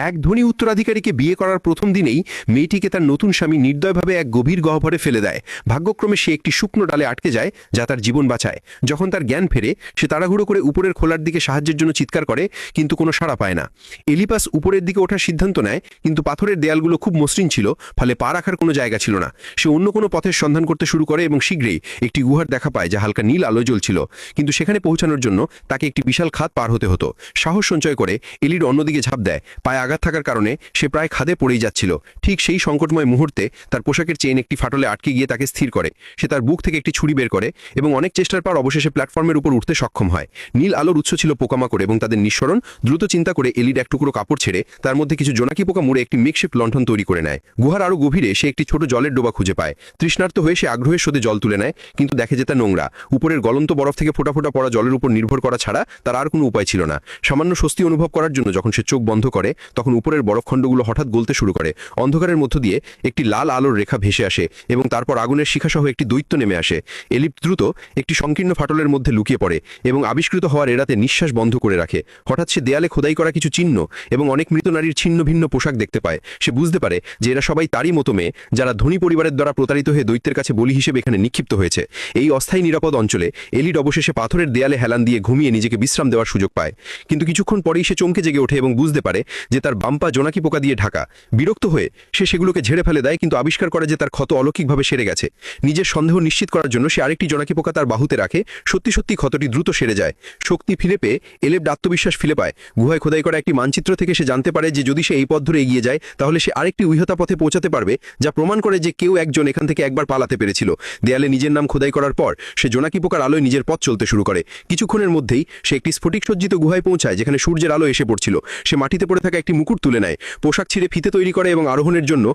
এক ধনী উত্তরাধিকারীকে বিয়ে করার প্রথম দিনেই মেয়েটিকে তার নতুন স্বামী নির্দয়ভাবে এক গভীর গহ্বরে ফেলে দেয়। ভাগ্যক্রমে সে একটি শুকনো ডালে আটকে যায়, যা তার জীবন বাঁচায়। যখন তার জ্ঞান ফেরে, সে তাড়াহুড়ো করে উপরের খোলার দিকে সাহায্যের জন্য চিৎকার করে, কিন্তু কোনো সাড়া পায় না। এলিপাস উপরের দিকে ওঠার সিদ্ধান্ত নেয়, কিন্তু পাথরের দেয়ালগুলো খুব মসৃণ ছিল, ফলে পা রাখার কোনো জায়গা ছিল না। সে অন্য কোনো পথের সন্ধান করতে শুরু করে এবং শীঘ্রই একটি গুহার দেখা পায়, যা হালকা নীল আলো জ্বলছিল। কিন্তু সেখানে পৌঁছানোর জন্য তাকে একটি বিশাল খাদ পার হতে হতো। সাহস সঞ্চয় করে এলিড অন্যদিকে ঝাঁপ দেয়। পায়ে আঘাত থাকার কারণে সে প্রায় খাদে পড়েই যাচ্ছিল। ঠিক সেই সংকটময় মুহূর্তে তার পোশাকের চেইন একটি ফাটলে আটকে গিয়ে তাকে স্থির করে। সে তার বুক থেকে একটি ছুরি বের করে এবং অনেক চেষ্টার পর অবশেষে প্ল্যাটফর্মের উপর উঠতে সক্ষম হয়। নীল আলোর উৎস ছিল পোকামাকড় এবং তাদের নিঃসরণ। দ্রুত চিন্তা করে এলিড এক টুকরো কাপড় ছেড়ে তার মধ্যে কিছু জোনাকি পোকা মুড়ে একটি মেকশিফট লণ্ঠন তৈরি করে নেয়। গুহার আরও গভীরে সে একটি ছোট জলের ডোবা খুঁজে পায়। তৃষ্ণার্ত হয়ে সে আগ্রহের সাথে জল তুলে নেয়, কিন্তু দেখে যে তা নোংরা। উপরের গলন্ত বরফ থেকে ফোঁটা ফোঁটা পড়া জলের উপর নির্ভর করা ছাড়া তার আর কোনো উপায় ছিল না। সামান্য স্বস্তি অনুভব করার জন্য যখন সে চোখ বন্ধ করে, তখন উপরের বরফখণ্ডগুলো হঠাৎ গলতে শুরু করে। অন্ধকারের মধ্য দিয়ে একটি লাল আলোর রেখা ভেসে আসে এবং তারপর আগুনের শিখাসহ একটি দৈত্য নেমে আসে। এলিপ দ্রুত একটি সংকীর্ণ ফাটলের মধ্যে লুকিয়ে পড়ে এবং আবিষ্কৃত হওয়ার এড়াতে নিঃশ্বাস বন্ধ করে রাখে। হঠাৎ সে দেয়ালে খোদাই করা কিছু চিহ্ন এবং অনেক মৃত নারীর ছিন্ন ভিন্ন পোশাক দেখতে পায়। সে বুঝতে পারে যে এরা সবাই তারই মতো মেয়ে, যারা ধনী পরিবারের দ্বারা প্রতারিত হয়ে দৈত্যের কাছে বলি হিসেবে এখানে নিক্ষিপ্ত হয়েছে। এই অস্থায়ী নিরাপদ অঞ্চলে এলিড অবশেষে পাথরের দেয়ালে হেলান দিয়ে ঘুমিয়ে নিজেকে বিশ্রাম দেওয়ার সুযোগ পায়। কিন্তু কিছুক্ষণ পরেই সে চমকে জেগে ওঠে এবং বুঝতে পারে যে তার বাম্পা জোনাকি পোকা দিয়ে ঢাকা। বিরক্ত হয়ে সে সেগুলোকে ঝেড়ে ফেলে দেয়, কিন্তু আবিষ্কার করে যে তার ক্ষত অলৌকিকভাবে সেরে গেছে। নিজের সন্দেহ নিশ্চিত করার জন্য সে আরেকটি জোনাকি পোকা তার বাহুতে রাখে। সত্যি সত্যি ক্ষতটি দ্রুত সেরে যায়। শক্তি ফিরে পেয়ে এলেব আত্মবিশ্বাস ফিরে পায়। গুহায় খোদাই করা একটি মানচিত্র থেকে সে জানতে পারে যে যদি সে এই পথ ধরে এগিয়ে যায়, তাহলে সে আরেকটি উইহতা পথে পৌঁছাতে পারবে, যা প্রমাণ করে যে কেউ একজন এখান থেকে একবার পালাতে পেরেছিল। দেয়ালে নিজের নাম খোদাই করার পর সে জোনাকি পোকার আলোয় নিজের পথ চলতে শুরু করে। কিছুক্ষণের মধ্যেই সে একটি স্ফটিক সজ্জিত গুহায় পৌঁছায়, যেখানে সূর্যের আলো এসে পড়ছিল। সে মাটিতে পড়ে থাকা একটি মুকুট তুলে নেয়, পোশাক ছিঁড়ে ফিতে তৈরি করে এবং আরোহণের জন্য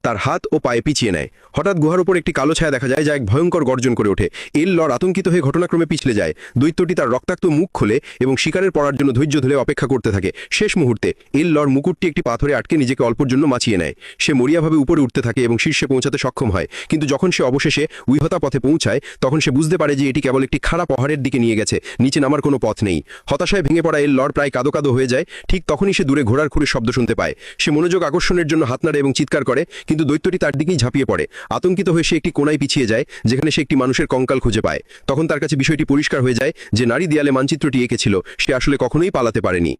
তার হাত ও পায়ে পিছিয়ে নেয়। হঠাৎ গুহার উপর একটি কালো ছায়া দেখা যায়, যা এক ভয়ঙ্কর গর্জন করে ওঠে। এল লর আতঙ্কিত হয়ে ঘটনাক্রমে পিছলে যায়। দৈত্যটি তার রক্তাক্ত মুখ খোলে এবং শিকারের পড়ার জন্য ধৈর্য ধরে অপেক্ষা করতে থাকে। শেষ মুহূর্তে এল লর মুকুটটি একটি পাথরে আটকে নিজেকে অল্পর জন্য বাঁচিয়ে নেয়। সে মরিয়াভাবে উপরে উঠতে থাকে এবং শীর্ষে পৌঁছাতে সক্ষম হয়। কিন্তু যখন সে অবশেষে উইহতা পথে পৌঁছায়, তখন সে বুঝতে পারে যে এটি কেবল একটি খাড়া পাহাড়ের দিকে নিয়ে গেছে, নিচে নামার কোনো পথ নেই। হতাশায় ভেঙে পড়া এল লর প্রায় কাদো কাদো হয়ে যায়। ঠিক তখনই সে দূরে ঘোড়ার খুঁড়ির শব্দ শুনতে পায়। সে মনোযোগ আকর্ষণের জন্য হাত নাড়ে এবং চিৎকার করে, কিন্তু দৈত্যটি তার দিকেই ঝাঁপিয়ে পড়ে। আতঙ্কিত হয়ে সে একটি কোণায় পিছিয়ে যায়, যেখানে সে একটি মানুষের কঙ্কাল খুঁজে পায়। তখন তার কাছে বিষয়টি পরিষ্কার হয়ে যায় যে নারী দেয়ালে মানচিত্রটি এঁকেছিল, সে আসলে কখনোই পালাতে পারেনি।